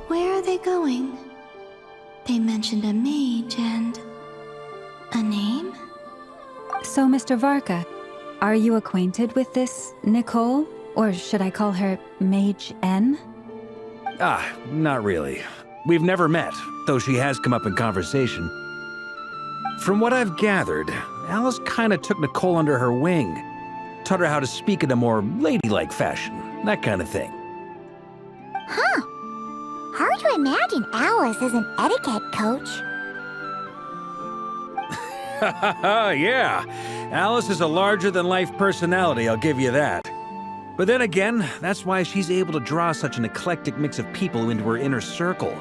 Where are they going? They mentioned a mage and... a name? So, Mr. Varka, are you acquainted with this Nicole? Or should I call her Mage N? Not really. We've never met, though she has come up in conversation. From what I've gathered, Alice kinda took Nicole under her wing. Taught her how to speak in a more ladylike fashion, that kind of thing. Huh. Hard to imagine Alice as an etiquette coach. Yeah, Alice is a larger-than-life personality, I'll give you that. But then again, that's why she's able to draw such an eclectic mix of people into her inner circle.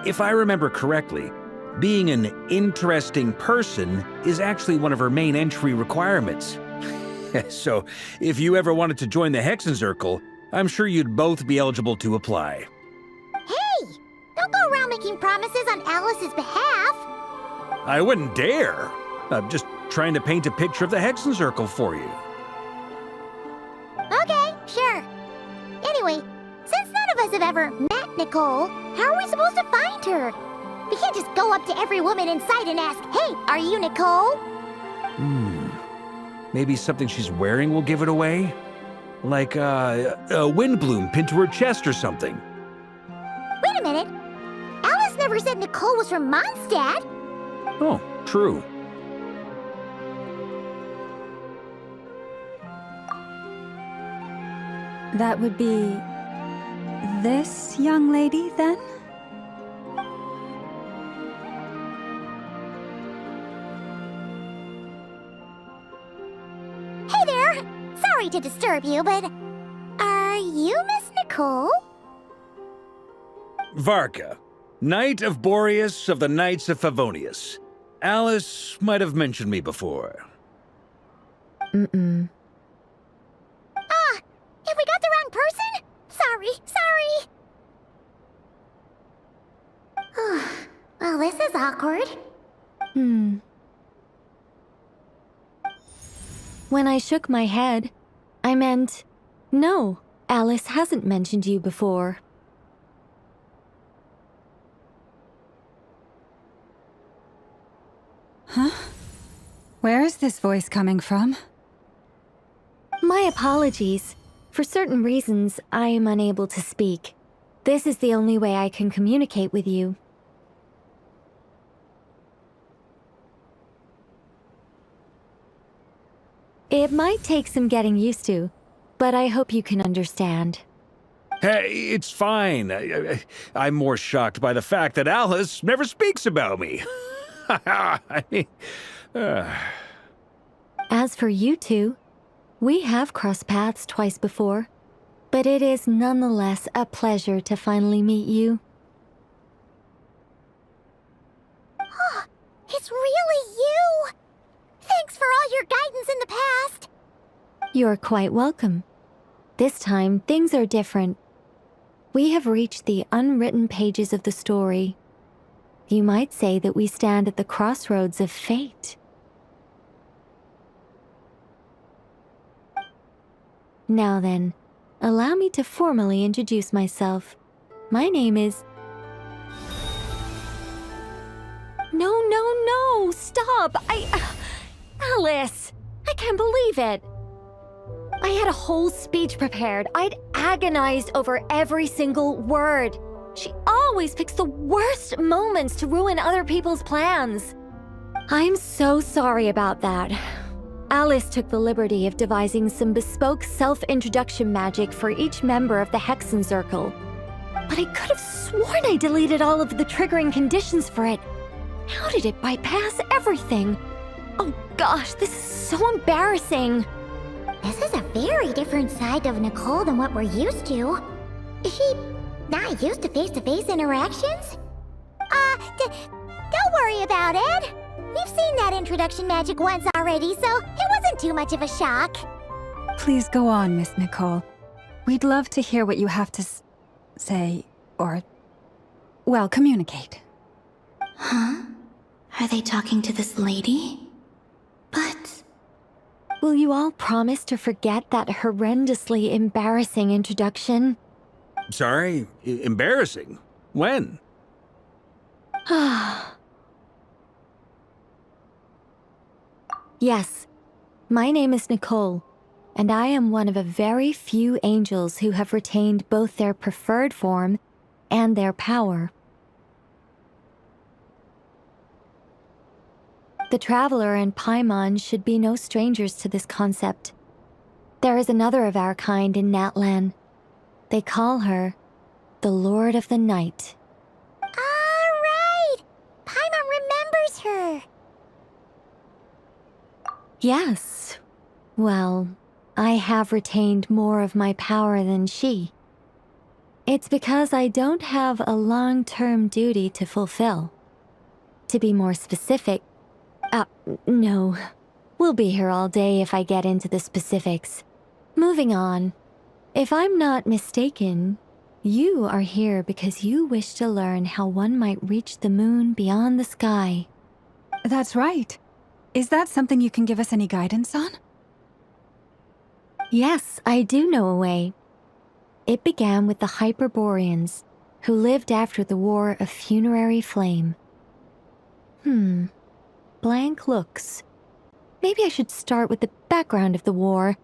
If I remember correctly, being an interesting person is actually one of her main entry requirements. So, if you ever wanted to join the Hexenzirkel, I'm sure you'd both be eligible to apply. Hey! Don't go around making promises on Alice's behalf. I wouldn't dare. I'm just trying to paint a picture of the Hexenzirkel for you. Okay, sure. Anyway, since none of us have ever met Nicole, how are we supposed to find her? We can't just go up to every woman in sight and ask, "Hey, are you Nicole?" Maybe something she's wearing will give it away? Like, a windbloom pinned to her chest or something. Wait a minute. Alice never said Nicole was from Mondstadt. Oh, true. That would be... this young lady, then? Hey there! Sorry to disturb you, but... are you Miss Nicole? Varka, Knight of Boreas of the Knights of Favonius. Alice might have mentioned me before. Mm-mm. Have we got the wrong person? Sorry. Well, this is awkward. When I shook my head, I meant, no, Alice hasn't mentioned you before. Huh? Where is this voice coming from? My apologies. For certain reasons, I am unable to speak. This is the only way I can communicate with you. It might take some getting used to, but I hope you can understand. Hey, it's fine. I'm more shocked by the fact that Alice never speaks about me. I mean, As for you two, we have crossed paths twice before, but it is nonetheless a pleasure to finally meet you. It's really you! Thanks for all your guidance in the past! You're quite welcome. This time, things are different. We have reached the unwritten pages of the story. You might say that we stand at the crossroads of fate. Now then, allow me to formally introduce myself. My name is... No, stop! Alice! I can't believe it! I had a whole speech prepared. I'd agonized over every single word. She always picks the worst moments to ruin other people's plans. I'm so sorry about that. Alice took the liberty of devising some bespoke self-introduction magic for each member of the Hexenzirkel. But I could have sworn I deleted all of the triggering conditions for it. How did it bypass everything? Oh gosh, this is so embarrassing. This is a very different side of Nicole than what we're used to. Is she not used to face-to-face interactions? Don't worry about it. We've seen that introduction magic once already, so it wasn't too much of a shock. Please go on, Miss Nicole. We'd love to hear what you have to say, or, well, communicate. Huh? Are they talking to this lady? But... Will you all promise to forget that horrendously embarrassing introduction? sorry, embarrassing. When? Yes, my name is Nicole, and I am one of a very few angels who have retained both their preferred form and their power. The Traveler and Paimon should be no strangers to this concept. There is another of our kind in Natlan. They call her the Lord of the Night. Right! Paimon remembers her! Yes. Well, I have retained more of my power than she. It's because I don't have a long-term duty to fulfill. To be more specific, no. We'll be here all day if I get into the specifics. Moving on. If I'm not mistaken, you are here because you wish to learn how one might reach the moon beyond the sky. That's right. Is that something you can give us any guidance on? Yes, I do know a way. It began with the Hyperboreans, who lived after the War of Funerary Flame. Blank looks. Maybe I should start with the background of the war.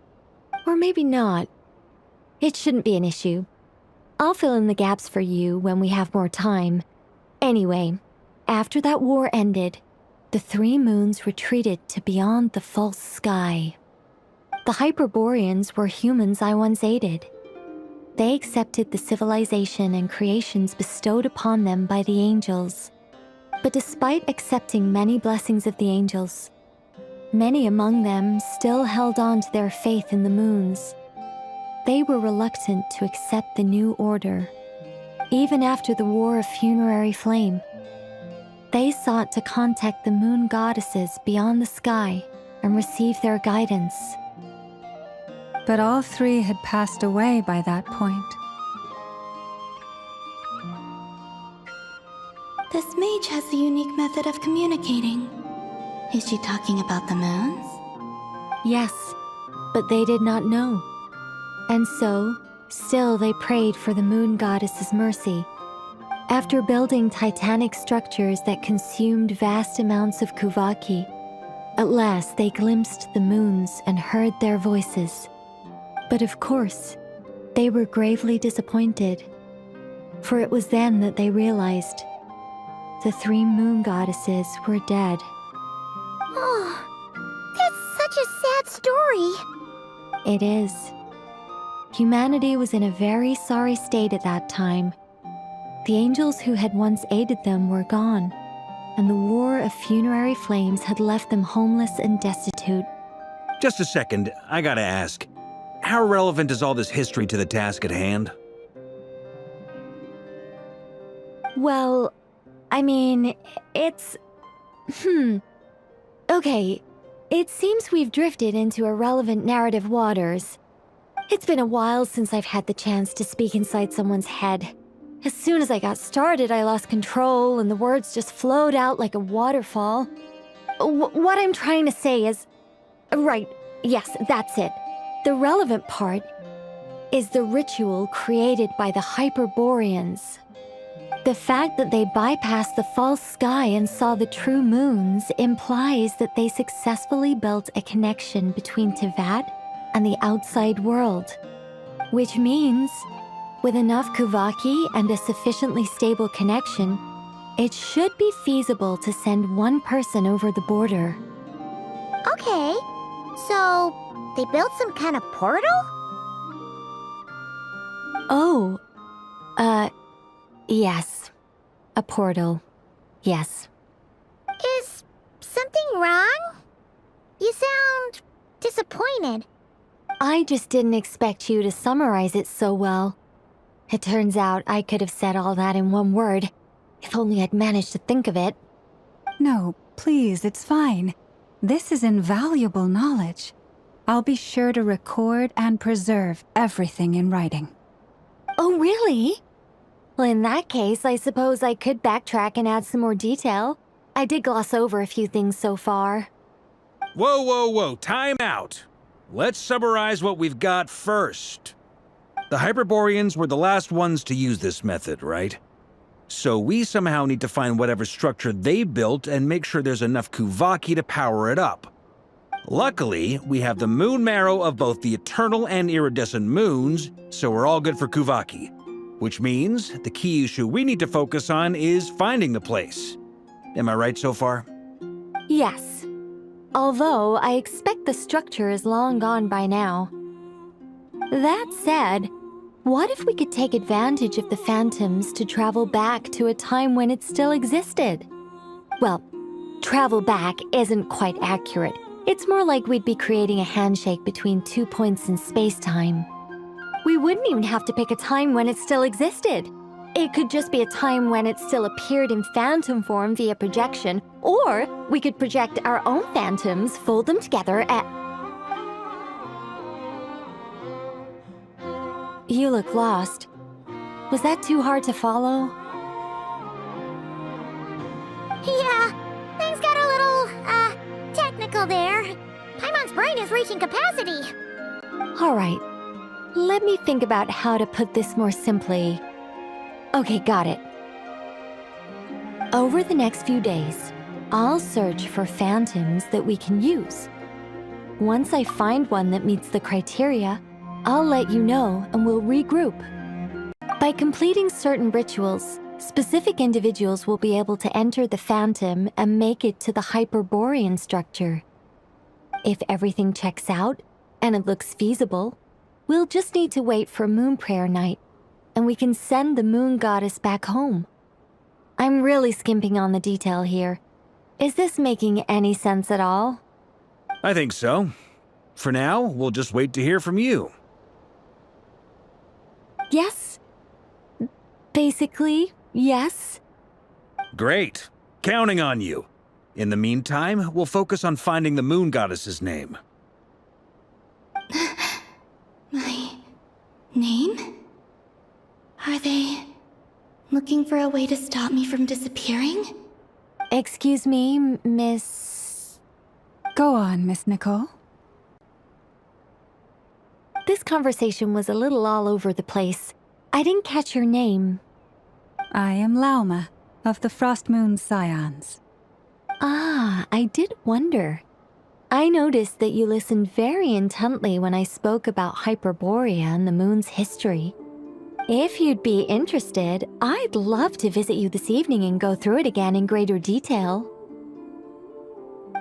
Or maybe not. It shouldn't be an issue. I'll fill in the gaps for you when we have more time. Anyway, after that war ended, the three moons retreated to beyond the false sky. The Hyperboreans were humans I once aided. They accepted the civilization and creations bestowed upon them by the angels. But despite accepting many blessings of the angels, many among them still held on to their faith in the moons. They were reluctant to accept the new order. Even after the War of Funerary Flame, they sought to contact the moon goddesses beyond the sky and receive their guidance. But all three had passed away by that point. This mage has a unique method of communicating. Is she talking about the moons? Yes, but they did not know. And so, still they prayed for the moon goddess's mercy. After building titanic structures that consumed vast amounts of Kuvaki, at last they glimpsed the moons and heard their voices. But of course, they were gravely disappointed. For it was then that they realized the three moon goddesses were dead. Oh, that's such a sad story. It is. Humanity was in a very sorry state at that time. The angels who had once aided them were gone, and the War of Funerary Flames had left them homeless and destitute. Just a second, I gotta ask. How relevant is all this history to the task at hand? Well, I mean, it's... Okay, it seems we've drifted into irrelevant narrative waters. It's been a while since I've had the chance to speak inside someone's head. As soon as I got started, I lost control and the words just flowed out like a waterfall. What I'm trying to say is... Right, yes, that's it. The relevant part is the ritual created by the Hyperboreans. The fact that they bypassed the false sky and saw the true moons implies that they successfully built a connection between Tevat and the outside world. Which means, with enough Kuvaki and a sufficiently stable connection, it should be feasible to send one person over the border. Okay, so they built some kind of portal? Oh, yes. A portal. Yes. Is something wrong? You sound disappointed. I just didn't expect you to summarize it so well. It turns out I could have said all that in one word, if only I'd managed to think of it. No, please, it's fine. This is invaluable knowledge. I'll be sure to record and preserve everything in writing. Oh, really? Well, in that case, I suppose I could backtrack and add some more detail. I did gloss over a few things so far. Whoa, time out! Let's summarize what we've got first. The Hyperboreans were the last ones to use this method, right? So we somehow need to find whatever structure they built and make sure there's enough Kuvaki to power it up. Luckily, we have the moon marrow of both the eternal and iridescent moons, so we're all good for Kuvaki. Which means the key issue we need to focus on is finding the place. Am I right so far? Yes. Although I expect the structure is long gone by now. That said, what if we could take advantage of the phantoms to travel back to a time when it still existed? Well, travel back isn't quite accurate. It's more like we'd be creating a handshake between 2 points in space-time. We wouldn't even have to pick a time when it still existed. It could just be a time when it still appeared in phantom form via projection, or we could project our own phantoms, fold them together, and... You look lost. Was that too hard to follow? Yeah, things got a little, technical there. Paimon's brain is reaching capacity. All right. Let me think about how to put this more simply. Okay, got it. Over the next few days, I'll search for phantoms that we can use. Once I find one that meets the criteria, I'll let you know and we'll regroup. By completing certain rituals, specific individuals will be able to enter the phantom and make it to the Hyperborean structure. If everything checks out and it looks feasible, we'll just need to wait for Moon Prayer Night, and we can send the Moon Goddess back home. I'm really skimping on the detail here. Is this making any sense at all? I think so. For now, we'll just wait to hear from you. Yes. Basically, yes. Great. Counting on you. In the meantime, we'll focus on finding the Moon Goddess's name. My name? Are they looking for a way to stop me from disappearing? Excuse me, Miss... Go on, Miss Nicole. This conversation was a little all over the place. I didn't catch your name. I am Lauma, of the Frost Moon Scions. Ah, I did wonder. I noticed that you listened very intently when I spoke about Hyperborea and the moon's history. If you'd be interested, I'd love to visit you this evening and go through it again in greater detail.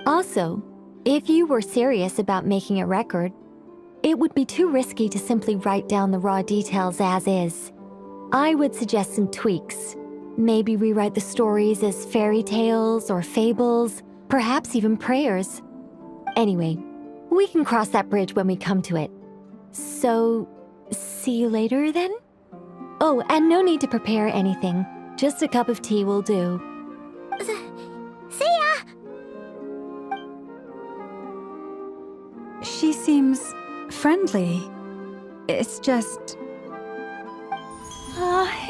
Also, if you were serious about making a record, it would be too risky to simply write down the raw details as is. I would suggest some tweaks. Maybe rewrite the stories as fairy tales or fables, perhaps even prayers. Anyway, we can cross that bridge when we come to it. So, see you later then? Oh, and no need to prepare anything. Just a cup of tea will do. See ya! She seems friendly. It's just...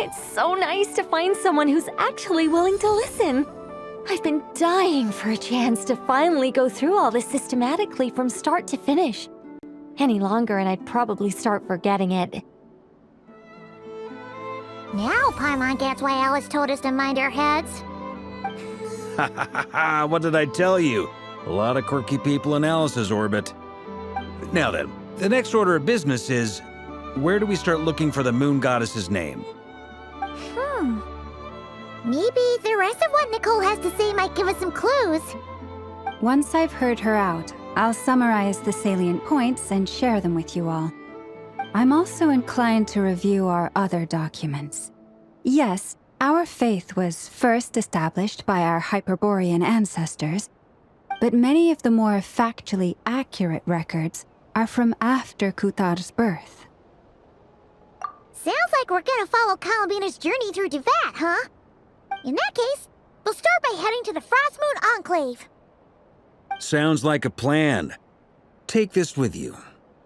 It's so nice to find someone who's actually willing to listen. I've been dying for a chance to finally go through all this systematically from start to finish. Any longer and I'd probably start forgetting it. Now Paimon gets why Alice told us to mind our heads. Ha ha ha ha, what did I tell you? A lot of quirky people in Alice's orbit. Now then, the next order of business is, where do we start looking for the Moon Goddess's name? Maybe the rest of what Nicole has to say might give us some clues. Once I've heard her out, I'll summarize the salient points and share them with you all. I'm also inclined to review our other documents. Yes, our faith was first established by our Hyperborean ancestors, but many of the more factually accurate records are from after Kutar's birth. Sounds like we're gonna follow Columbina's journey through Devat, huh? In that case, we'll start by heading to the Frost Moon Enclave. Sounds like a plan. Take this with you.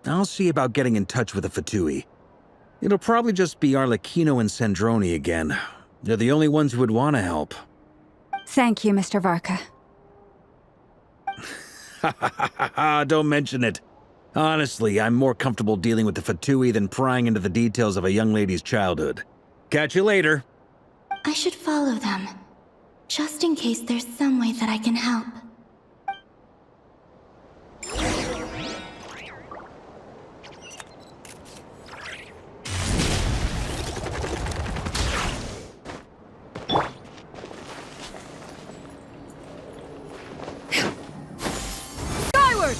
I'll see about getting in touch with the Fatui. It'll probably just be Arlecchino and Sandroni again. They're the only ones who would want to help. Thank you, Mr. Varka. Ha ha ha ha ha, don't mention it. Honestly, I'm more comfortable dealing with the Fatui than prying into the details of a young lady's childhood. Catch you later. I should follow them, just in case there's some way that I can help. Skyward!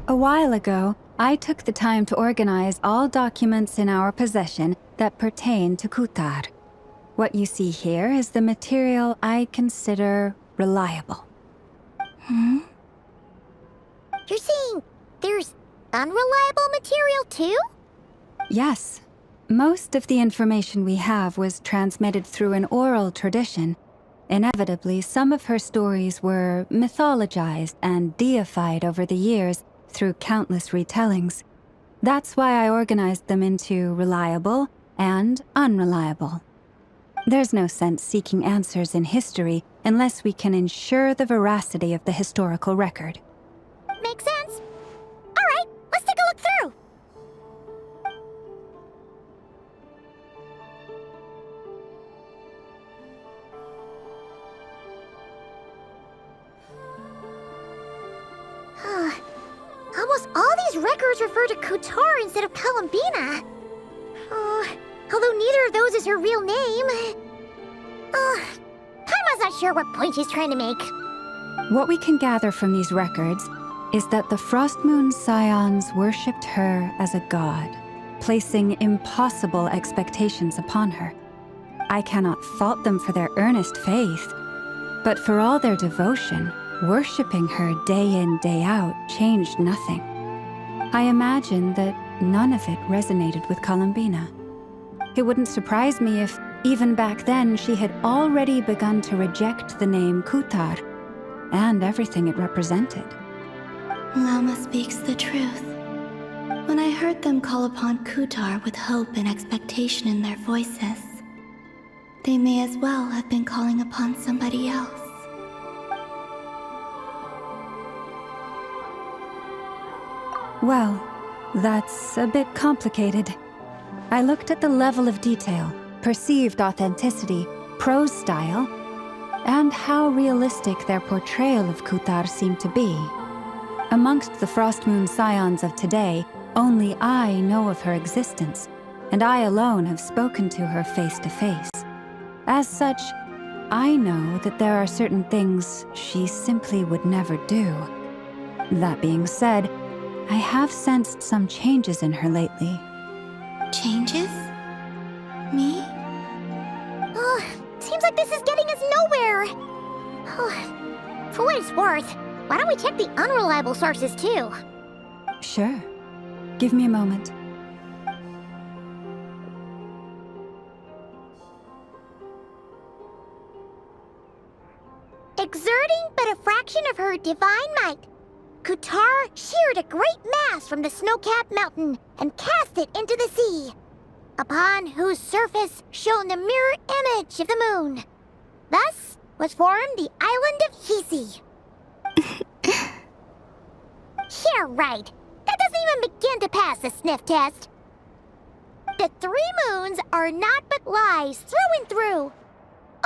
A while ago, I took the time to organize all documents in our possession that pertain to Kutar. What you see here is the material I consider reliable. You're saying there's unreliable material too? Yes. Most of the information we have was transmitted through an oral tradition. Inevitably, some of her stories were mythologized and deified over the years through countless retellings. That's why I organized them into reliable and unreliable. There's no sense seeking answers in history unless we can ensure the veracity of the historical record. Makes sense. Alright, let's take a look through. Almost all these records refer to Kutar instead of Columbina. Although neither of those is her real name. Paimon's not sure what point she's trying to make. What we can gather from these records is that the Frostmoon Scions worshipped her as a god, placing impossible expectations upon her. I cannot fault them for their earnest faith, but for all their devotion, worshipping her day in, day out changed nothing. I imagine that none of it resonated with Columbina. It wouldn't surprise me if, even back then, she had already begun to reject the name Kutar and everything it represented. Lama speaks the truth. When I heard them call upon Kutar with hope and expectation in their voices, they may as well have been calling upon somebody else. Well, that's a bit complicated. I looked at the level of detail, perceived authenticity, prose style, and how realistic their portrayal of Kutar seemed to be. Amongst the Frostmoon Scions of today, only I know of her existence, and I alone have spoken to her face to face. As such, I know that there are certain things she simply would never do. That being said, I have sensed some changes in her lately. Changes? Me? Seems like this is getting us nowhere. For what it's worth, why don't we check the unreliable sources too? Sure. Give me a moment. Exerting but a fraction of her divine might, Kutar sheared a great mass from the snow-capped mountain and cast it into the sea, upon whose surface shone the mirror image of the moon. Thus was formed the island of Hisi. Yeah, right. That doesn't even begin to pass the sniff test. The 3 moons are naught but lies through and through.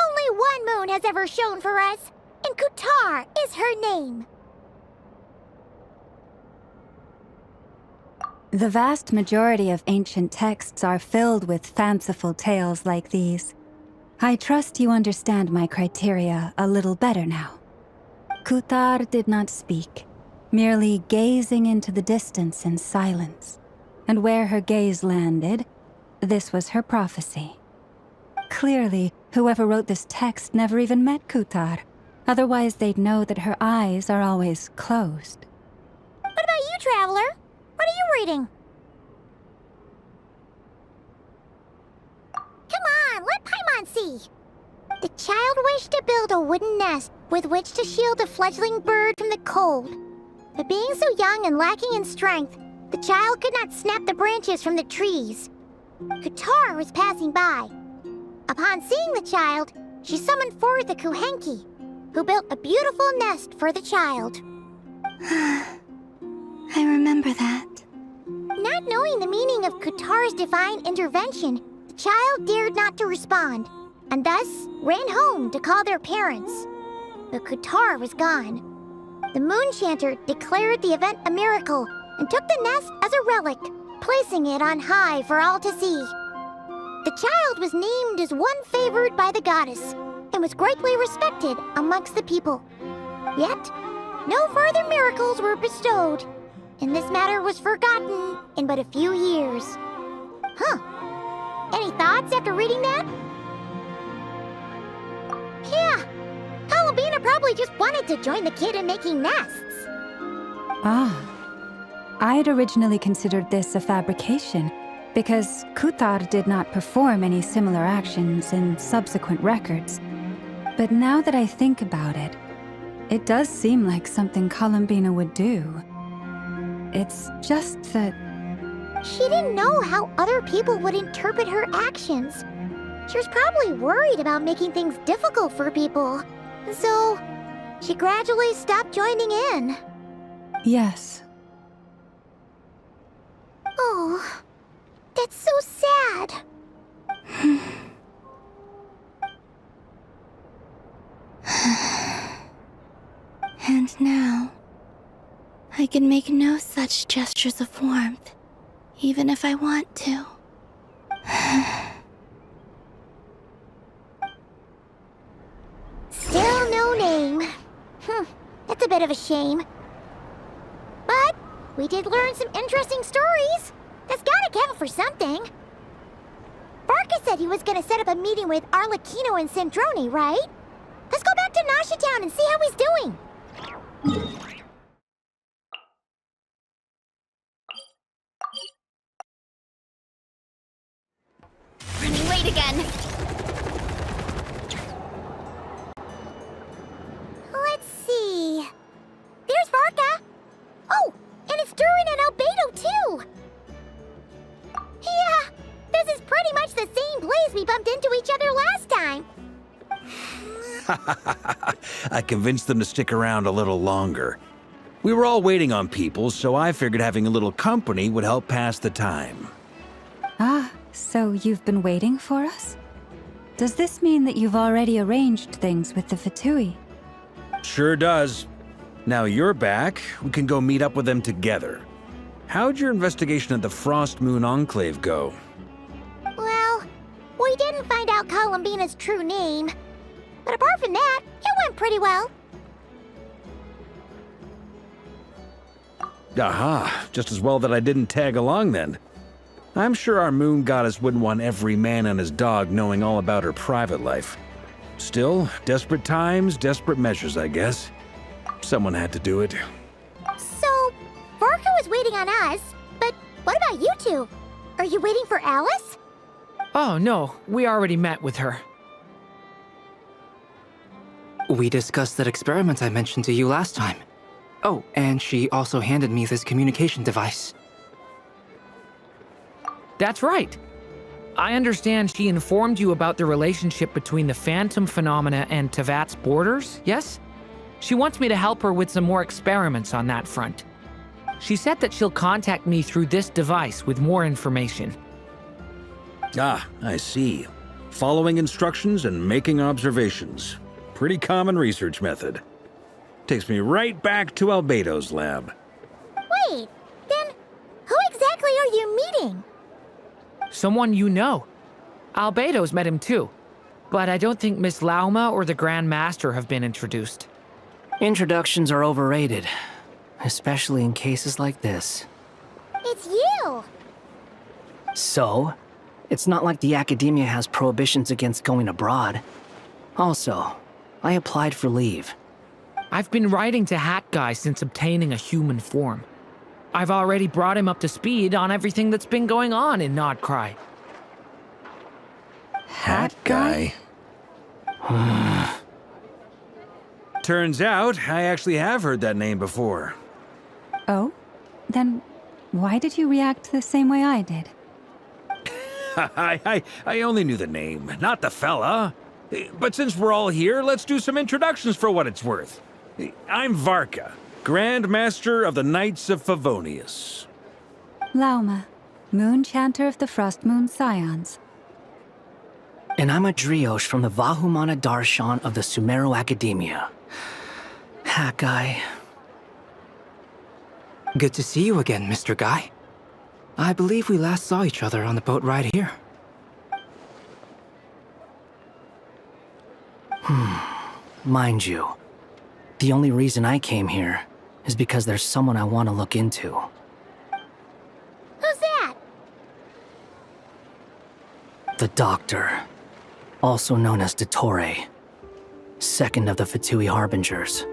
Only one moon has ever shone for us, and Kutar is her name. The vast majority of ancient texts are filled with fanciful tales like these. I trust you understand my criteria a little better now. Kutar did not speak, merely gazing into the distance in silence. And where her gaze landed, this was her prophecy. Clearly, whoever wrote this text never even met Kutar. Otherwise, they'd know that her eyes are always closed. What about you, Traveler? What are you reading? Come on, let Paimon see. The child wished to build a wooden nest with which to shield a fledgling bird from the cold. But being so young and lacking in strength, the child could not snap the branches from the trees. Kutar was passing by, Upon seeing the child, she summoned forth a Kuhenki, who built a beautiful nest for the child. I remember that. Not knowing the meaning of Kutar's divine intervention, the child dared not to respond, and thus ran home to call their parents. But Kutar was gone. The moon chanter declared the event a miracle and took the nest as a relic, placing it on high for all to see. The child was named as one favored by the goddess and was greatly respected amongst the people. Yet, no further miracles were bestowed, and this matter was forgotten in but a few years. Huh. Any thoughts after reading that? Yeah. Columbina probably just wanted to join the kid in making nests. Ah. I'd originally considered this a fabrication, because Kutar did not perform any similar actions in subsequent records. But now that I think about it, it does seem like something Columbina would do. It's just that... She didn't know how other people would interpret her actions. She was probably worried about making things difficult for people. So, she gradually stopped joining in. Yes. Oh, that's so sad. And now, I can make no such gestures of warmth, even if I want to. Still no name. That's a bit of a shame. But we did learn some interesting stories. That's gotta count for something. Barca said he was gonna set up a meeting with Arlecchino and Sandrone, right? Let's go back to Nasha Town and see how he's doing. Running late again. Let's see. There's Barca. Oh, and it's Durin and Albedo too. Yeah, this is pretty much the same place we bumped into each other last time. I convinced them to stick around a little longer. We were all waiting on people, so I figured having a little company would help pass the time. Ah, so you've been waiting for us? Does this mean that you've already arranged things with the Fatui? Sure does. Now you're back, we can go meet up with them together. How'd your investigation at the Frost Moon Enclave go? Well, we didn't find out Columbina's true name. But apart from that, it went pretty well. Aha, just as well that I didn't tag along then. I'm sure our moon goddess wouldn't want every man and his dog knowing all about her private life. Still, desperate times, desperate measures, I guess. Someone had to do it. So, Barca was waiting on us, but what about you two? Are you waiting for Alice? Oh, no. We already met with her. We discussed that experiment I mentioned to you last time. Oh, and she also handed me this communication device. That's right. I understand she informed you about the relationship between the phantom phenomena and Tevat's borders, yes? She wants me to help her with some more experiments on that front. She said that she'll contact me through this device with more information. Ah, I see. Following instructions and making observations. Pretty common research method. Takes me right back to Albedo's lab. Wait, then who exactly are you meeting? Someone you know. Albedo's met him too. But I don't think Miss Lauma or the Grand Master have been introduced. Introductions are overrated, especially in cases like this. It's you! So, it's not like the academia has prohibitions against going abroad. Also, I applied for leave. I've been writing to Hat Guy since obtaining a human form. I've already brought him up to speed on everything that's been going on in Nodcry. Hat guy? Turns out, I actually have heard that name before. Oh? Then why did you react the same way I did? I only knew the name, not the fella. But since we're all here, let's do some introductions for what it's worth. I'm Varka, Grand Master of the Knights of Favonius. Lauma, Moon Chanter of the Frost Moon Scions. And I'm a Driosh from the Vahumana Darshan of the Sumeru Academia. Hat guy. Good to see you again, Mr. Guy. I believe we last saw each other on the boat ride here. Mind you, the only reason I came here is because there's someone I want to look into. Who's that? The Doctor, also known as Dottore, second of the Fatui Harbingers.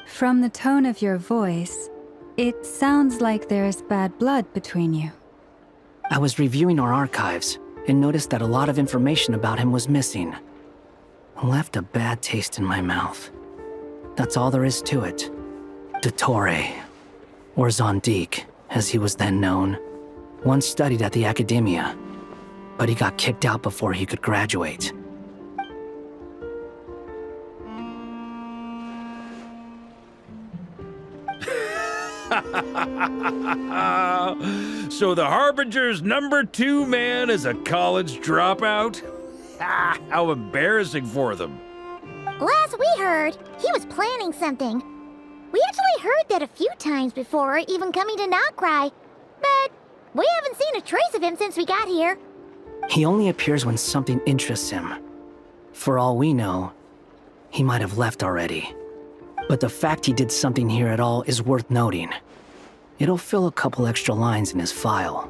From the tone of your voice, it sounds like there's bad blood between you. I was reviewing our archives and noticed that a lot of information about him was missing. Left a bad taste in my mouth. That's all there is to it. Dottore, or Zondik, as he was then known, once studied at the Academia, but he got kicked out before he could graduate. So the Harbinger's #2 man is a college dropout? How embarrassing for them. Last we heard, he was planning something. We actually heard that a few times before, even coming to Nocturne, but we haven't seen a trace of him since we got here. He only appears when something interests him. For all we know, he might have left already. But the fact he did something here at all is worth noting. It'll fill a couple extra lines in his file.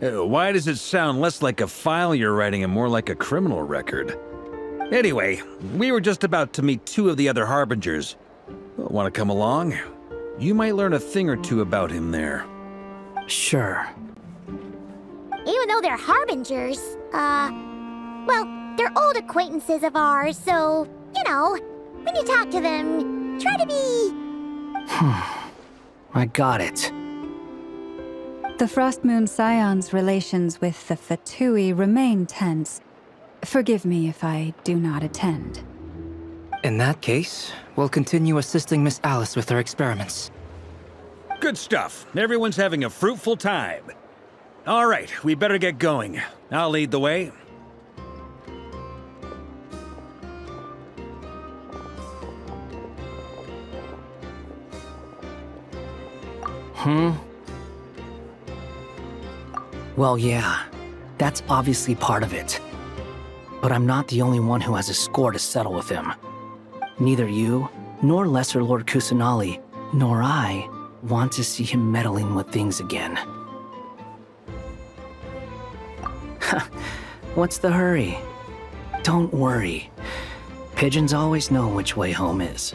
Why does it sound less like a file you're writing and more like a criminal record? Anyway, we were just about to meet 2 of the other Harbingers. Want to come along? You might learn a thing or two about him there. Sure. Even though they're Harbingers, well, they're old acquaintances of ours, so, you know, when you talk to them, try to be... I got it. The Frost Moon Scions' relations with the Fatui remain tense. Forgive me if I do not attend. In that case, we'll continue assisting Miss Alice with her experiments. Good stuff. Everyone's having a fruitful time. All right, we better get going. I'll lead the way. Well, yeah, that's obviously part of it. But I'm not the only one who has a score to settle with him. Neither you, nor Lesser Lord Kusanali, nor I want to see him meddling with things again. What's the hurry? Don't worry. Pigeons always know which way home is.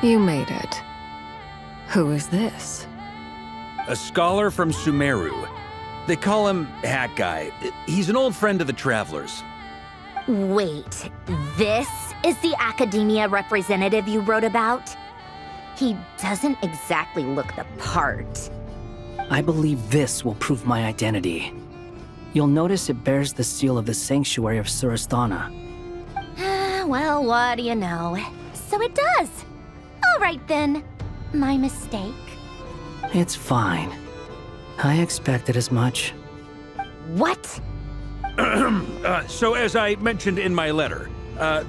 You made it. Who is this? A scholar from Sumeru. They call him Hat Guy. He's an old friend of the Travelers. Wait, this is the Academia representative you wrote about? He doesn't exactly look the part. I believe this will prove my identity. You'll notice it bears the seal of the Sanctuary of Surasthana. Well, what do you know? So it does. All right then. My mistake. It's fine. I expected as much. What? So as I mentioned in my letter,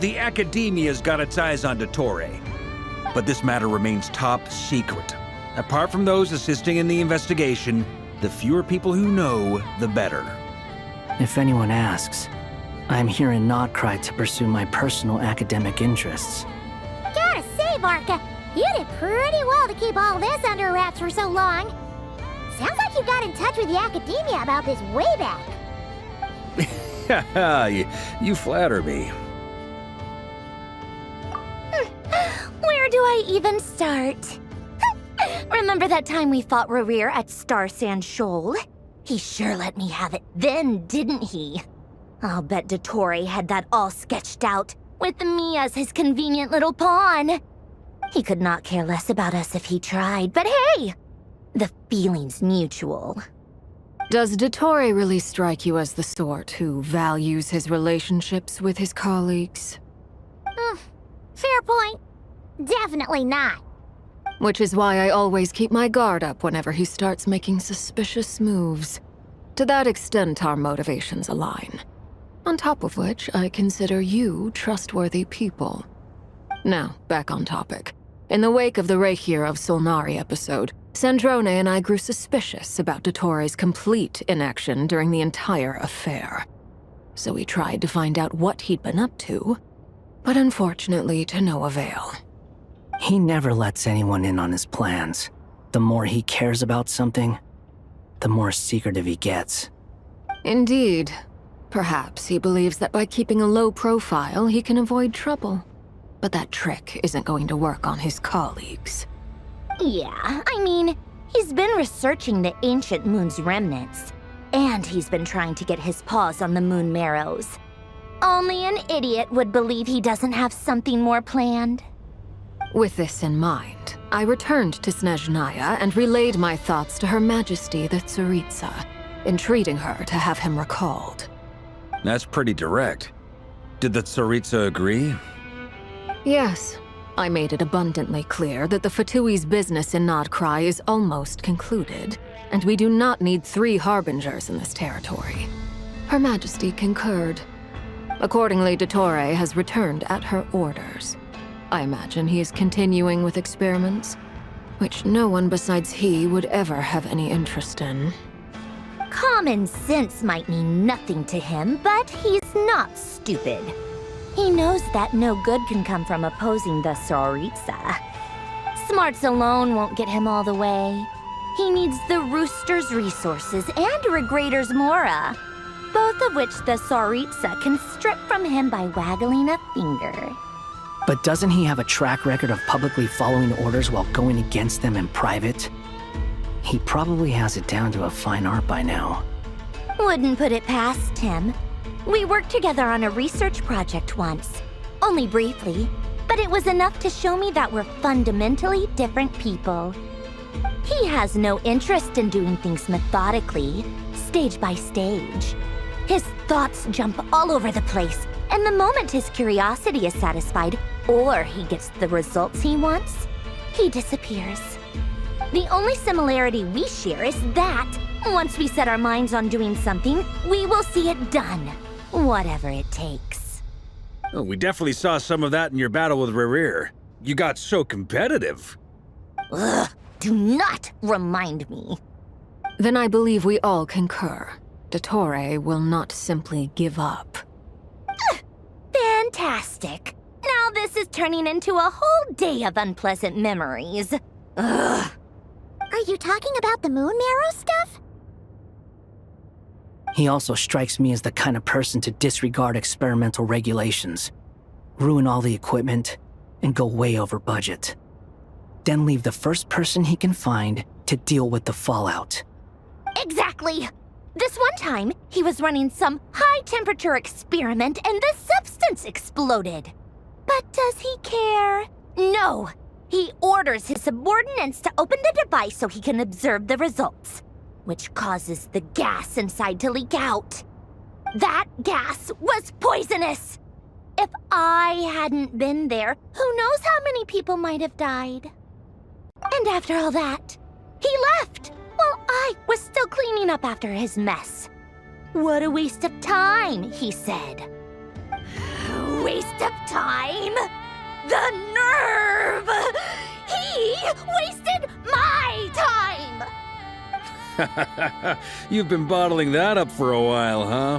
the Academia's got its eyes on Dottore. But this matter remains top secret. Apart from those assisting in the investigation, the fewer people who know, the better. If anyone asks, I'm here in Nocturne to pursue my personal academic interests. Gotta say, Varka, you did pretty well to keep all this under wraps for so long. Sounds like you got in touch with the Academia about this way back. You flatter me. Where do I even start? Remember that time we fought Rerir at Star Sand Shoal? He sure let me have it then, didn't he? I'll bet Dottore had that all sketched out, with me as his convenient little pawn. He could not care less about us if he tried, but hey! The feeling's mutual. Does Dottore really strike you as the sort who values his relationships with his colleagues? Fair point. Definitely not. Which is why I always keep my guard up whenever he starts making suspicious moves. To that extent, our motivations align. On top of which, I consider you trustworthy people. Now, back on topic. In the wake of the Reikir of Solnari episode, Sandrone and I grew suspicious about Dottore's complete inaction during the entire affair. So we tried to find out what he'd been up to, but unfortunately to no avail. He never lets anyone in on his plans. The more he cares about something, the more secretive he gets. Indeed. Perhaps he believes that by keeping a low profile, he can avoid trouble. But that trick isn't going to work on his colleagues. Yeah, I mean, he's been researching the ancient moon's remnants. And he's been trying to get his paws on the moon marrows. Only an idiot would believe he doesn't have something more planned. With this in mind, I returned to Snezhnaya and relayed my thoughts to Her Majesty the Tsaritsa, entreating her to have him recalled. That's pretty direct. Did the Tsaritsa agree? Yes. I made it abundantly clear that the Fatui's business in Nodcry is almost concluded, and we do not need 3 harbingers in this territory. Her Majesty concurred. Accordingly, Dottore has returned at her orders. I imagine he is continuing with experiments, which no one besides he would ever have any interest in. Common sense might mean nothing to him, but he's not stupid. He knows that no good can come from opposing the Tsaritsa. Smarts alone won't get him all the way. He needs the Rooster's resources and Regrator's Mora, both of which the Tsaritsa can strip from him by waggling a finger. But doesn't he have a track record of publicly following orders while going against them in private? He probably has it down to a fine art by now. Wouldn't put it past him. We worked together on a research project once. Only briefly, but it was enough to show me that we're fundamentally different people. He has no interest in doing things methodically, stage by stage. His thoughts jump all over the place, and the moment his curiosity is satisfied, or he gets the results he wants, he disappears. The only similarity we share is that, once we set our minds on doing something, we will see it done, whatever it takes. Oh, we definitely saw some of that in your battle with Rerir. You got so competitive. Ugh, do not remind me. Then I believe we all concur. Dottore will not simply give up. Fantastic. Now this is turning into a whole day of unpleasant memories. Ugh. Are you talking about the moon marrow stuff? He also strikes me as the kind of person to disregard experimental regulations, ruin all the equipment, and go way over budget. Then leave the first person he can find to deal with the fallout. Exactly. This one time, he was running some high-temperature experiment and the substance exploded. But does he care? No. He orders his subordinates to open the device so he can observe the results, which causes the gas inside to leak out. That gas was poisonous! If I hadn't been there, who knows how many people might have died. And after all that, he left while I was still cleaning up after his mess. What a waste of time, he said. Waste of time? The nerve! He wasted my time! You've been bottling that up for a while, huh?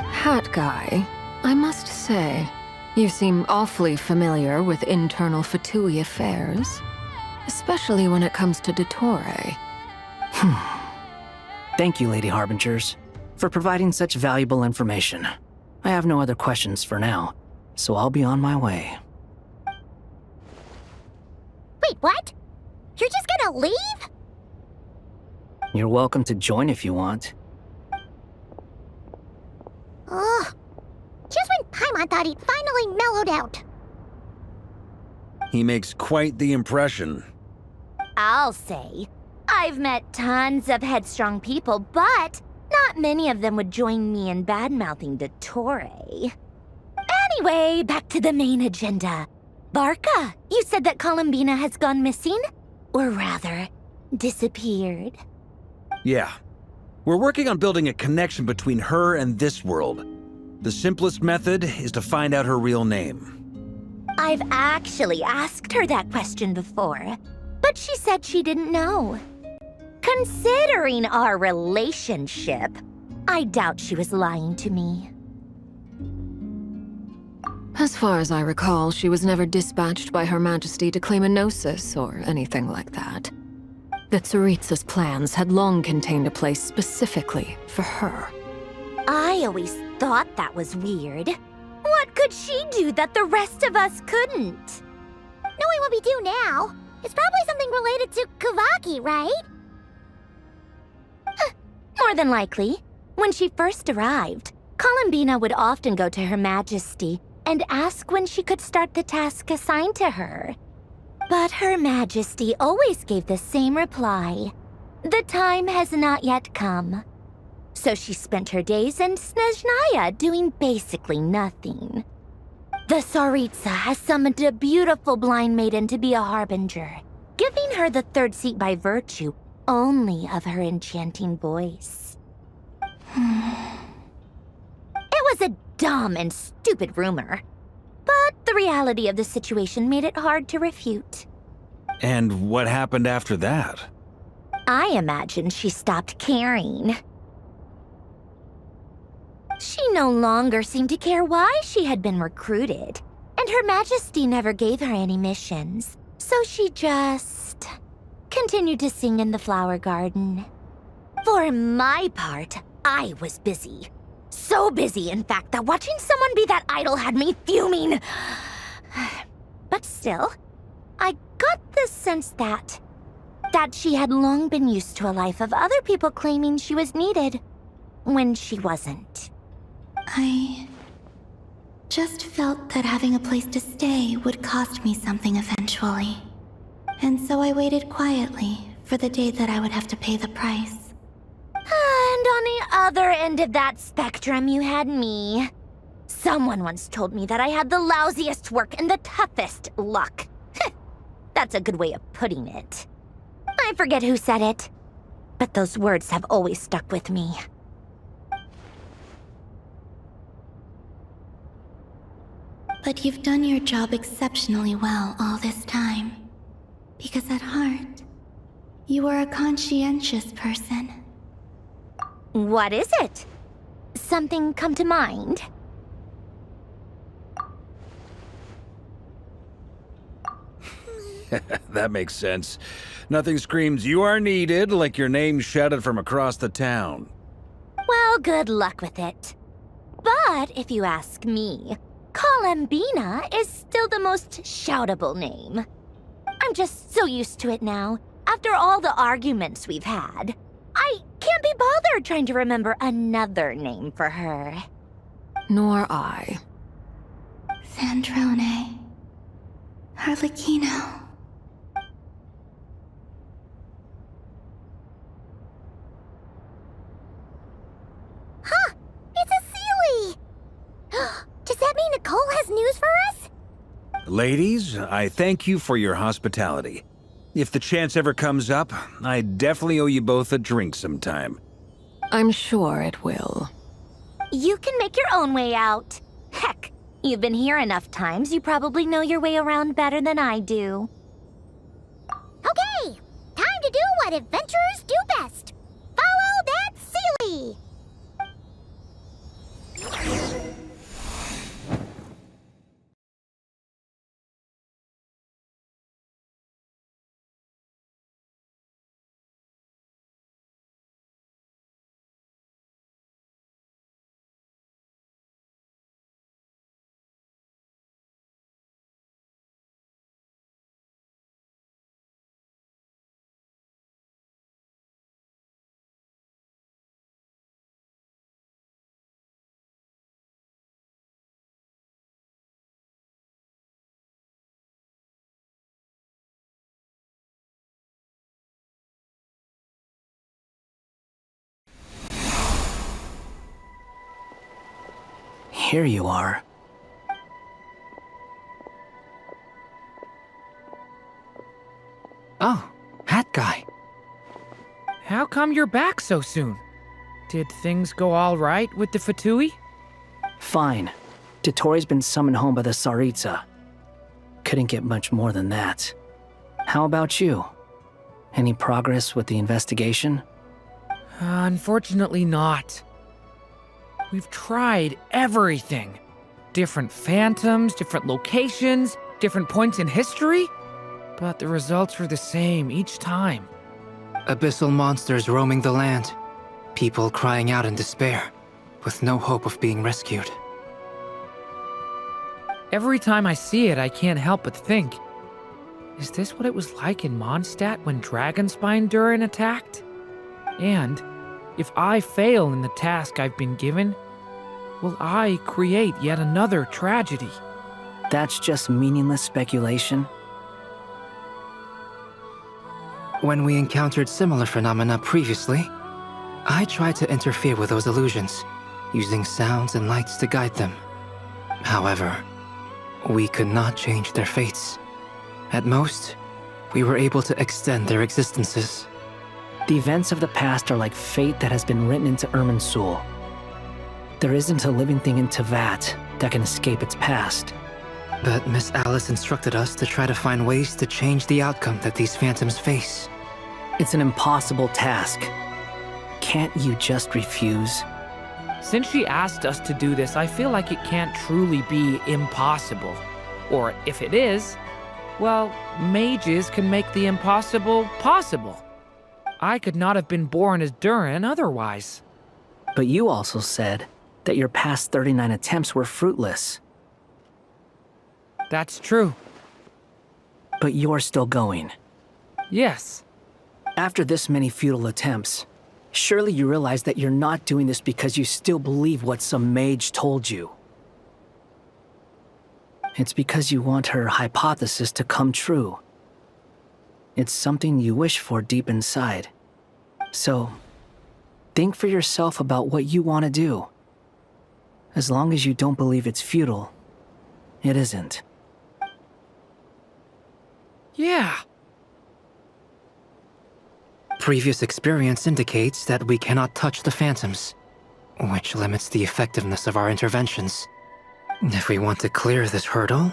Hat guy, I must say, you seem awfully familiar with internal Fatui affairs. Especially when it comes to Dottore. Thank you, Lady Harbingers. for providing such valuable information. I have no other questions for now, so I'll be on my way. Wait, what? You're just gonna leave? You're welcome to join if you want. Ugh. Just when Paimon thought he'd finally mellowed out. He makes quite the impression. I'll say. I've met tons of headstrong people, but not many of them would join me in bad-mouthing Dottore. Anyway, back to the main agenda. Barca, you said that Columbina has gone missing? Or rather, disappeared. Yeah. We're working on building a connection between her and this world. The simplest method is to find out her real name. I've actually asked her that question before, but she said she didn't know. Considering our relationship, I doubt she was lying to me. As far as I recall, she was never dispatched by Her Majesty to claim a gnosis or anything like that. The Tsaritsa's plans had long contained a place specifically for her. I always thought that was weird. What could she do that the rest of us couldn't? Knowing what we do now, it's probably something related to Kavaki, right? More than likely. When she first arrived, Columbina would often go to Her Majesty and ask when she could start the task assigned to her. But Her Majesty always gave the same reply. The time has not yet come. So she spent her days in Snezhnaya doing basically nothing. The Tsaritsa has summoned a beautiful blind maiden to be a harbinger, giving her the third seat by virtue only of her enchanting voice. It was a dumb and stupid rumor, but the reality of the situation made it hard to refute. And what happened after that? I imagine she stopped caring. She no longer seemed to care why she had been recruited, and Her Majesty never gave her any missions, so she just continued to sing in the flower garden. For my part, I was busy. So busy, in fact, that watching someone be that idol had me fuming. But still, I got the sense that she had long been used to a life of other people claiming she was needed when she wasn't. I just felt that having a place to stay would cost me something eventually. And so I waited quietly for the day that I would have to pay the price. And on the other end of that spectrum, you had me. Someone once told me that I had the lousiest work and the toughest luck. That's a good way of putting it. I forget who said it, but those words have always stuck with me. But you've done your job exceptionally well all this time. Because at heart, you are a conscientious person. What is it? Something come to mind? That makes sense. Nothing screams "you are needed" like your name shouted from across the town. Well, good luck with it. But if you ask me, Columbina is still the most shoutable name. I'm just so used to it now. After all the arguments we've had, I can't be bothered trying to remember another name for her. Nor I. Sandrone. Harlequino. Huh! It's a Sealy! Does that mean Nicole has news for us? Ladies, I thank you for your hospitality. If the chance ever comes up, I definitely owe you both a drink sometime. I'm sure it will. You can make your own way out. Heck, you've been here enough times, you probably know your way around better than I do. Okay, time to do what adventurers do best. Follow that Sealy! here you are. Oh, hat guy. How come you're back so soon? Did things go all right with the Fatui? Fine. Dotori's been summoned home by the Tsaritsa. Couldn't get much more than that. How about you? Any progress with the investigation? Unfortunately not. We've tried everything. Different phantoms, different locations, different points in history. But the results were the same each time. Abyssal monsters roaming the land. People crying out in despair, with no hope of being rescued. Every time I see it, I can't help but think, is this what it was like in Mondstadt when Dragonspine Durin attacked? And if I fail in the task I've been given, will I create yet another tragedy? That's just meaningless speculation. When we encountered similar phenomena previously, I tried to interfere with those illusions, using sounds and lights to guide them. However, we could not change their fates. At most, we were able to extend their existences. The events of the past are like fate that has been written into Irminsul. There isn't a living thing in Teyvat that can escape its past. But Miss Alice instructed us to try to find ways to change the outcome that these phantoms face. It's an impossible task. Can't you just refuse? Since she asked us to do this, I feel like it can't truly be impossible. Or if it is, well, mages can make the impossible possible. I could not have been born as Durin otherwise. But you also said that your past 39 attempts were fruitless. That's true. But you're still going. Yes. After this many futile attempts, surely you realize that you're not doing this because you still believe what some mage told you. It's because you want her hypothesis to come true. It's something you wish for deep inside. So, think for yourself about what you want to do. As long as you don't believe it's futile, it isn't. Yeah. Previous experience indicates that we cannot touch the phantoms, which limits the effectiveness of our interventions. If we want to clear this hurdle,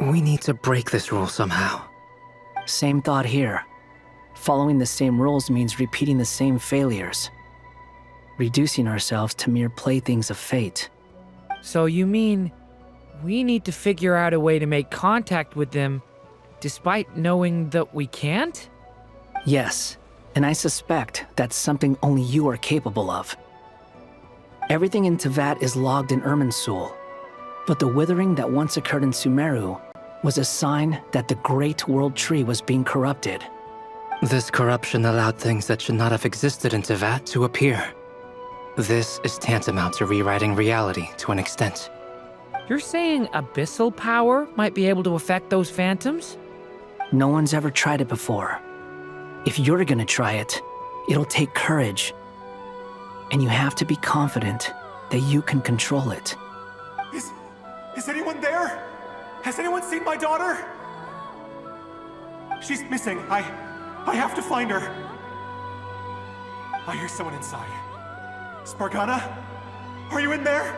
we need to break this rule somehow. Same thought here. Following the same rules means repeating the same failures. Reducing ourselves to mere playthings of fate. So you mean we need to figure out a way to make contact with them despite knowing that we can't? Yes, and I suspect that's something only you are capable of. Everything in Teyvat is logged in Irminsul, but the withering that once occurred in Sumeru was a sign that the Great World Tree was being corrupted. This corruption allowed things that should not have existed in Teyvat to appear. This is tantamount to rewriting reality to an extent. You're saying abyssal power might be able to affect those phantoms? No one's ever tried it before. If you're gonna try it, it'll take courage. And you have to be confident that you can control it. Is anyone there? Has anyone seen my daughter? She's missing. I have to find her. I hear someone inside. Spargana? Are you in there?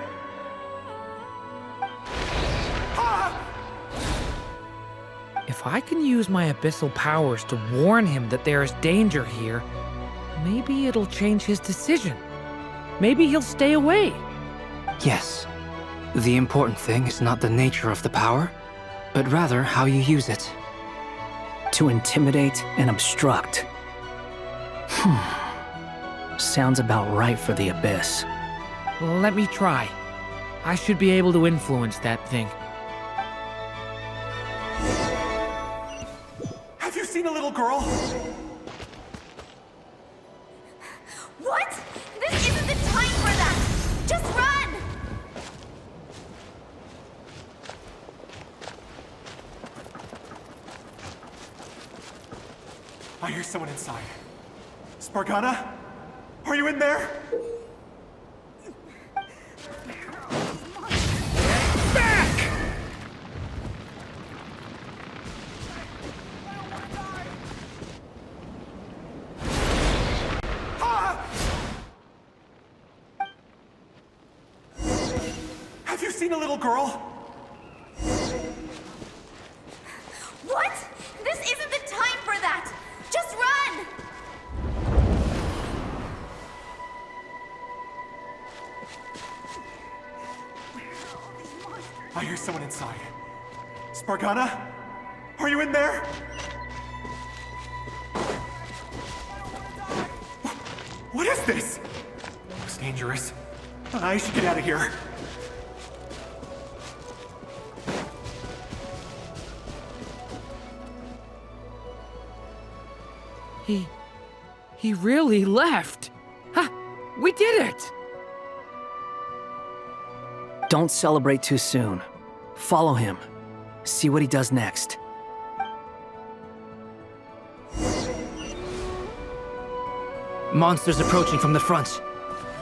Ah! If I can use my abyssal powers to warn him that there is danger here, maybe it'll change his decision. Maybe he'll stay away. Yes. The important thing is not the nature of the power, but rather how you use it. To intimidate and obstruct. Sounds about right for the Abyss. Well, let me try. I should be able to influence that thing. Have you seen a little girl? What? This isn't the time for that! Just run! I hear someone inside. Spargana? Are you in there? seen a little girl? What? This isn't the time for that! Just run! I hear someone inside. Spargana? Are you in there? What is this? Looks dangerous. I should get out of here. He really left. Ha! We did it! Don't celebrate too soon. Follow him. See what he does next. Monsters approaching from the front.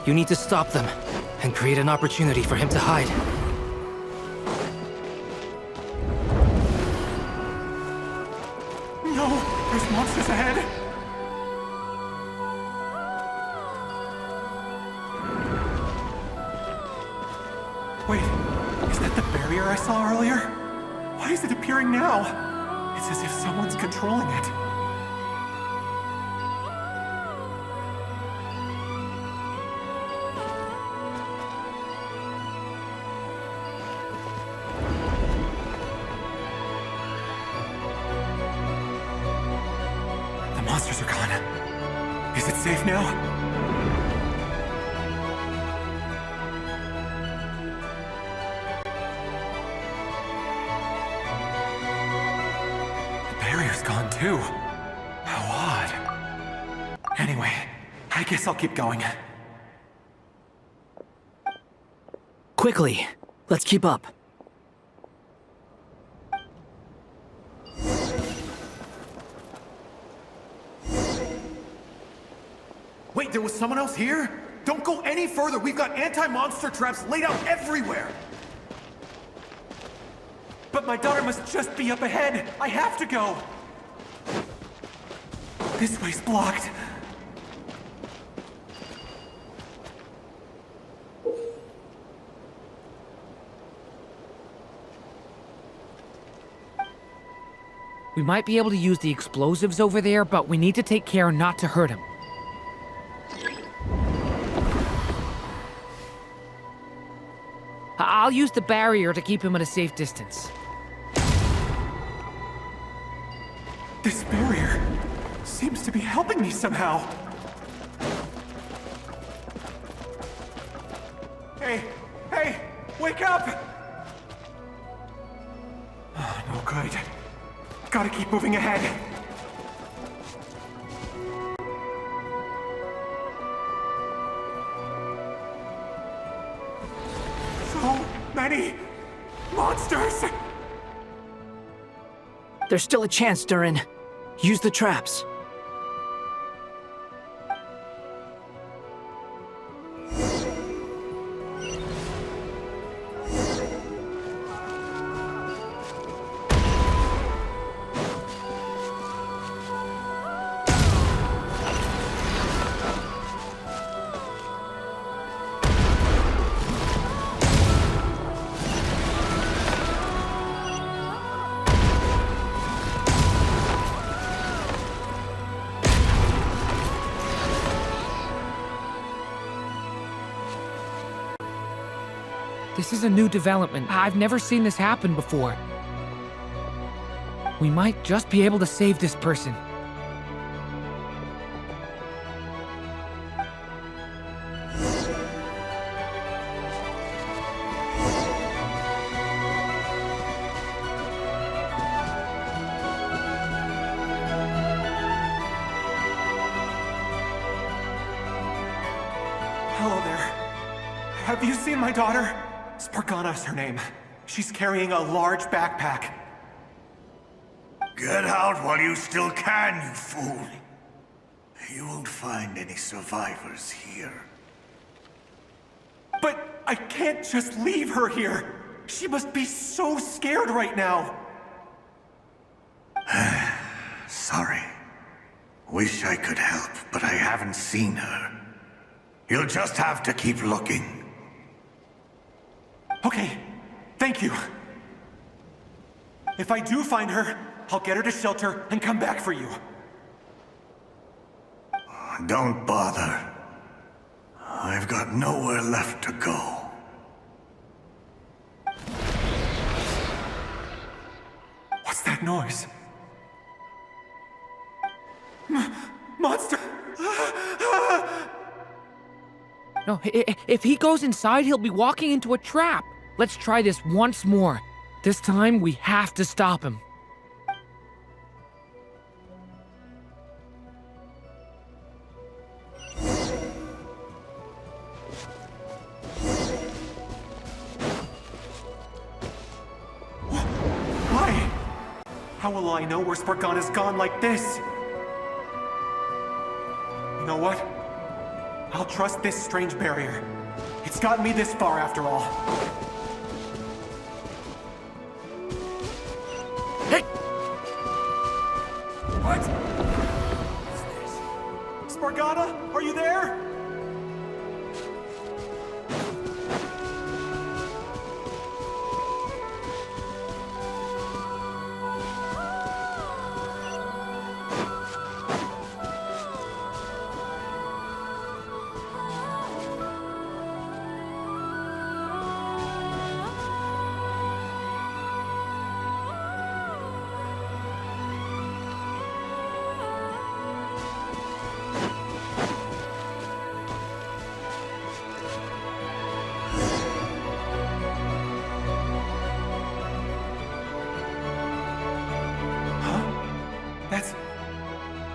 You need to stop them and create an opportunity for him to hide. No! There's monsters ahead! Wait, is that the barrier I saw earlier? Why is it appearing now? It's as if someone's controlling it. The monsters are gone. Is it safe now? Gone too. How odd. Anyway, I guess I'll keep going. Quickly, let's keep up. Wait, there was someone else here? Don't go any further. We've got anti-monster traps laid out everywhere. But my daughter must just be up ahead. I have to go. This way's blocked. We might be able to use the explosives over there, but we need to take care not to hurt him. I'll use the barrier to keep him at a safe distance. This barrier seems to be helping me somehow. Hey, wake up! Oh, no good. Gotta keep moving ahead. So many monsters! There's still a chance, Durin. Use the traps. This is a new development. I've never seen this happen before. We might just be able to save this person. Hello there. Have you seen my daughter? Spargana's her name. She's carrying a large backpack. Get out while you still can, you fool. You won't find any survivors here. But I can't just leave her here. She must be so scared right now. Sorry. Wish I could help, but I haven't seen her. You'll just have to keep looking. Okay, thank you. If I do find her, I'll get her to shelter and come back for you. Don't bother. I've got nowhere left to go. What's that noise? Monster! No, if he goes inside, he'll be walking into a trap. Let's try this once more. This time, we have to stop him. Why? How will I know where Spargana's gone like this? You know what? I'll trust this strange barrier. It's gotten me this far after all. Hey! What? What's this? Spargana, are you there?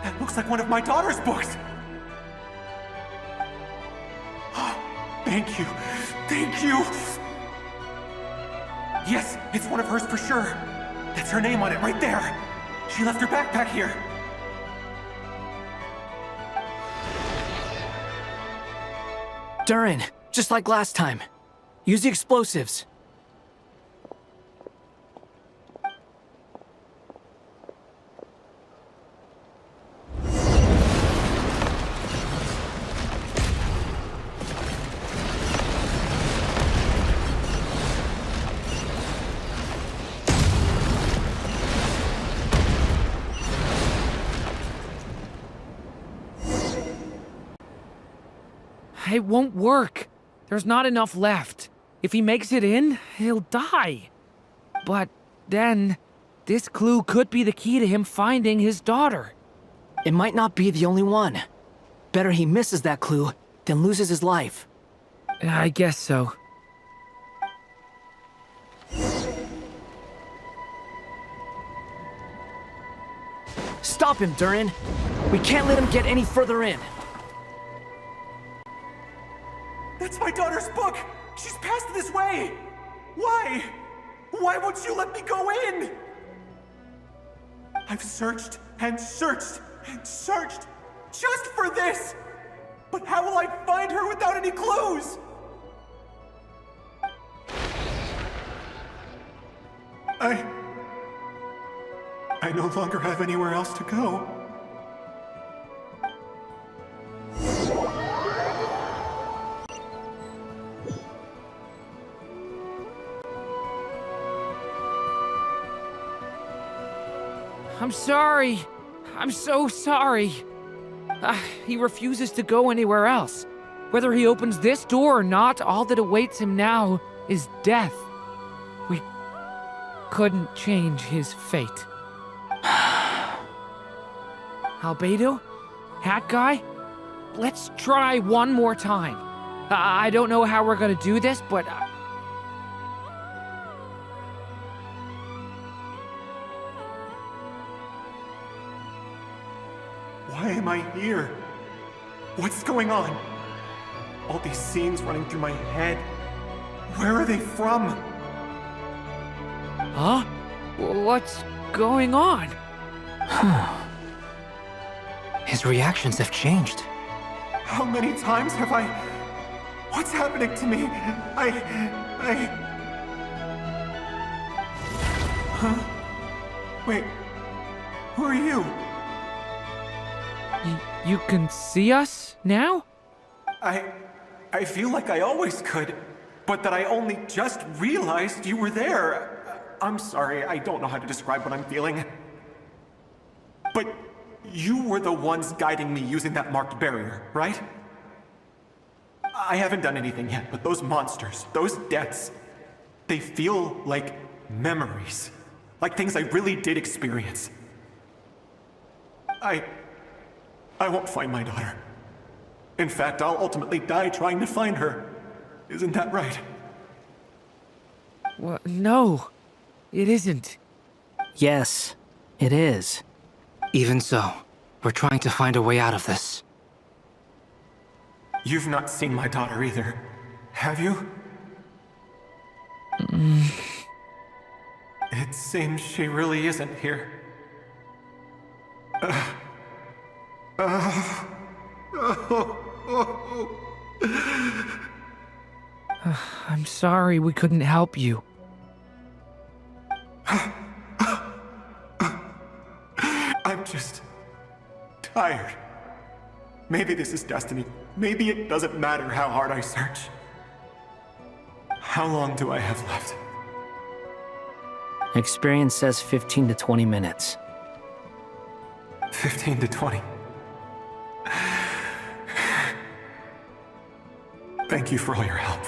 That looks like one of my daughter's books! Thank you. Thank you! Yes, it's one of hers for sure. That's her name on it right there. She left her backpack here. Durin, just like last time. Use the explosives. It won't work. There's not enough left. If he makes it in, he'll die. But then, this clue could be the key to him finding his daughter. It might not be the only one. Better he misses that clue than loses his life. I guess so. Stop him, Durin. We can't let him get any further in. That's my daughter's book! She's passed this way! Why? Why won't you let me go in? I've searched and searched and searched just for this! But how will I find her without any clues? I no longer have anywhere else to go. I'm sorry. I'm so sorry. He refuses to go anywhere else. Whether he opens this door or not, all that awaits him now is death. We couldn't change his fate. Albedo? Hat Guy? Let's try one more time. I don't know how we're gonna do this, but... Why am I here? What's going on? All these scenes running through my head. Where are they from? Huh? What's going on? His reactions have changed. How many times have I... What's happening to me? Huh? Wait. Who are you? You can see us now? I feel like I always could. but that I only just realized you were there. I'm sorry, I don't know how to describe what I'm feeling. But you were the ones guiding me using that marked barrier, right? I haven't done anything yet, but those monsters, those deaths, they feel like memories. Like things I really did experience. I won't find my daughter. In fact, I'll ultimately die trying to find her. Isn't that right? Well, no, it isn't. Yes, it is. Even so, we're trying to find a way out of this. You've not seen my daughter either, have you? It seems she really isn't here. I'm sorry we couldn't help you. I'm just tired. Maybe this is destiny. Maybe it doesn't matter how hard I search. How long do I have left? Experience says 15 to 20 minutes. 15 to 20. Thank you for all your help.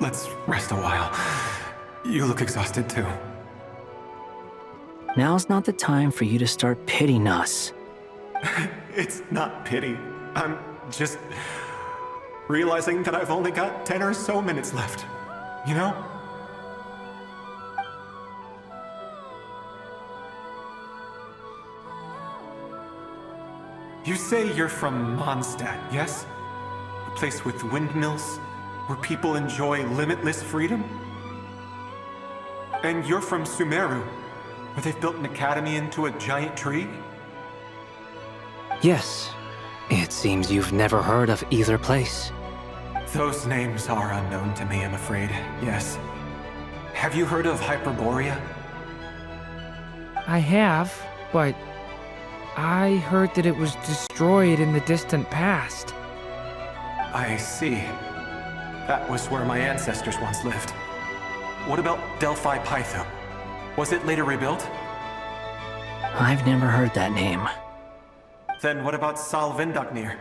Let's rest a while. You look exhausted too. Now's not the time for you to start pitying us. It's not pity. I'm just realizing that I've only got 10 or so minutes left. You know? You say you're from Mondstadt, yes? A place with windmills, where people enjoy limitless freedom? And you're from Sumeru, where they've built an academy into a giant tree? Yes. It seems you've never heard of either place. Those names are unknown to me, I'm afraid, yes. Have you heard of Hyperborea? I have, but I heard that it was destroyed in the distant past. I see. That was where my ancestors once lived. What about Delphi Pytho? Was it later rebuilt? I've never heard that name. Then what about Sal Vindaknir?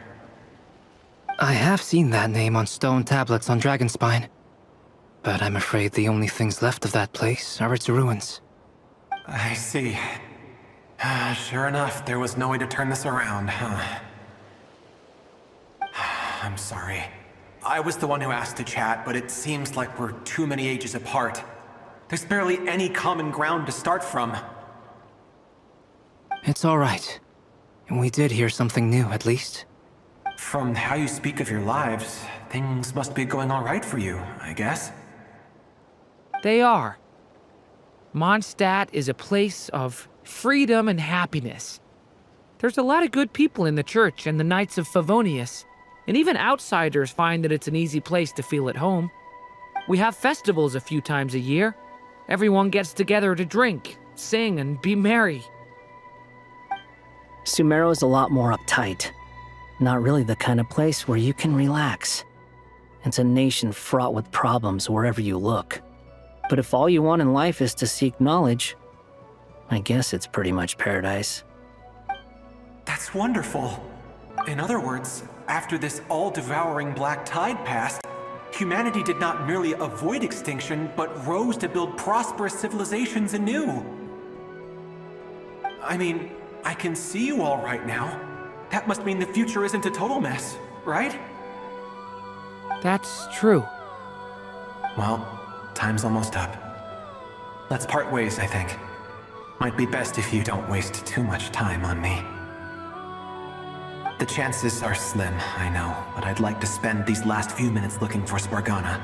I have seen that name on stone tablets on Dragonspine. But I'm afraid the only things left of that place are its ruins. I see. Sure enough, there was no way to turn this around, huh? I'm sorry. I was the one who asked to chat, but it seems like we're too many ages apart. There's barely any common ground to start from. It's all right. We did hear something new, at least. From how you speak of your lives, things must be going all right for you, I guess. They are. Mondstadt is a place of freedom and happiness. There's a lot of good people in the church and the Knights of Favonius, and even outsiders find that it's an easy place to feel at home. We have festivals a few times a year. Everyone gets together to drink, sing, and be merry. Sumeru is a lot more uptight. Not really the kind of place where you can relax. It's a nation fraught with problems wherever you look. But if all you want in life is to seek knowledge, I guess it's pretty much paradise. That's wonderful. In other words, after this all-devouring black tide passed, humanity did not merely avoid extinction, but rose to build prosperous civilizations anew. I mean, I can see you all right now. That must mean the future isn't a total mess, right? That's true. Well, time's almost up. Let's part ways, I think. Might be best if you don't waste too much time on me. The chances are slim, I know, but I'd like to spend these last few minutes looking for Spargana.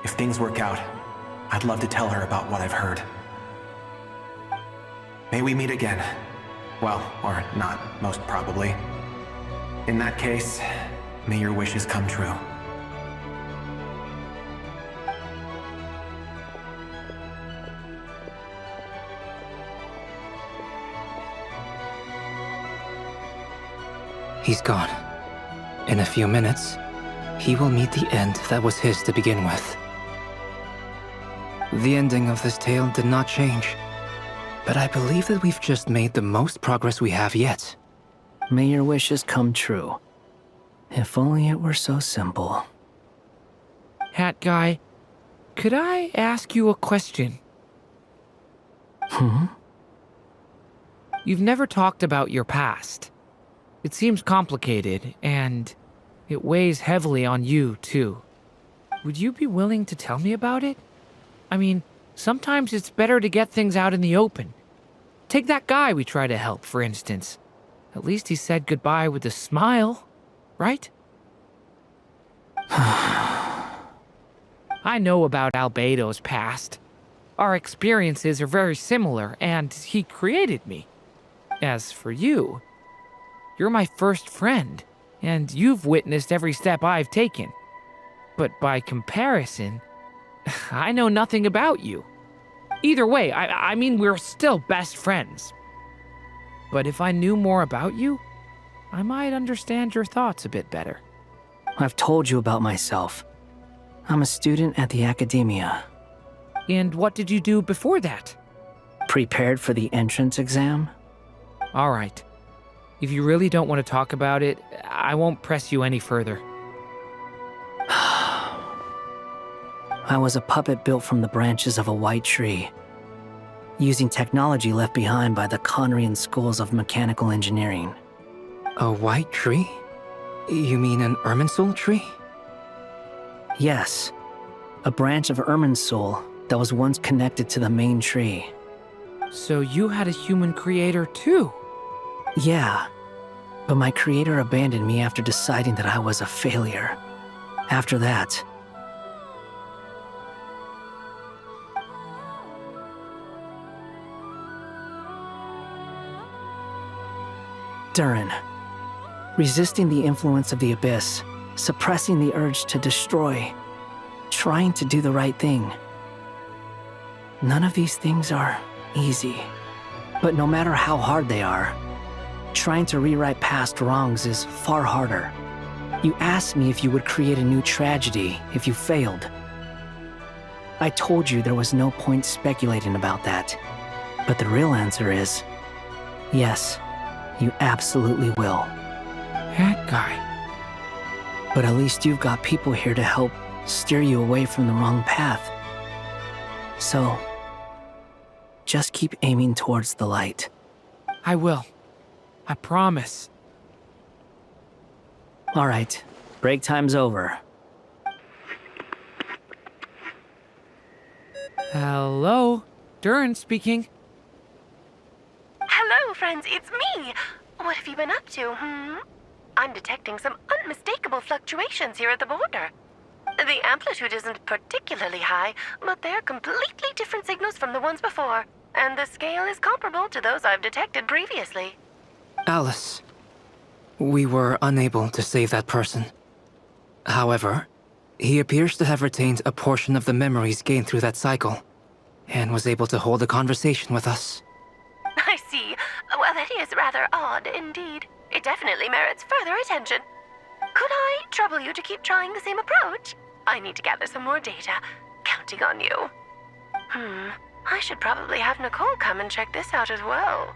If things work out, I'd love to tell her about what I've heard. May we meet again. Well, or not, most probably. In that case, may your wishes come true. He's gone. In a few minutes, he will meet the end that was his to begin with. The ending of this tale did not change. But I believe that we've just made the most progress we have yet. May your wishes come true. If only it were so simple. Hat guy, could I ask you a question? You've never talked about your past. It seems complicated, and it weighs heavily on you, too. Would you be willing to tell me about it? I mean, sometimes it's better to get things out in the open. Take that guy we try to help, for instance. At least he said goodbye with a smile, right? I know about Albedo's past. Our experiences are very similar, and he created me. As for you, you're my first friend, and you've witnessed every step I've taken. But by comparison, I know nothing about you. Either way, I mean, we're still best friends. But if I knew more about you, I might understand your thoughts a bit better. I've told you about myself. I'm a student at the academia. And what did you do before that? Prepared for the entrance exam? All right. If you really don't want to talk about it, I won't press you any further. I was a puppet built from the branches of a white tree, using technology left behind by the Conrian schools of mechanical engineering. A white tree? You mean an Irminsul tree? Yes, a branch of Irminsul that was once connected to the main tree. So you had a human creator too? Yeah, but my creator abandoned me after deciding that I was a failure. After that, Durin, resisting the influence of the Abyss, suppressing the urge to destroy, trying to do the right thing. None of these things are easy, but no matter how hard they are, trying to rewrite past wrongs is far harder. You asked me if you would create a new tragedy if you failed. I told you there was no point speculating about that, but the real answer is, yes, you absolutely will. That guy. But at least you've got people here to help steer you away from the wrong path. So, just keep aiming towards the light. I will. I promise. All right, break time's over. Hello? Durin speaking. Hello, friends, it's me. What have you been up to, I'm detecting some unmistakable fluctuations here at the border. The amplitude isn't particularly high, but they're completely different signals from the ones before, and the scale is comparable to those I've detected previously. Alice, we were unable to save that person. However, he appears to have retained a portion of the memories gained through that cycle, and was able to hold a conversation with us. I see. Well, that is rather odd indeed. It definitely merits further attention. Could I trouble you to keep trying the same approach? I need to gather some more data. Counting on you. I should probably have Nicole come and check this out as well.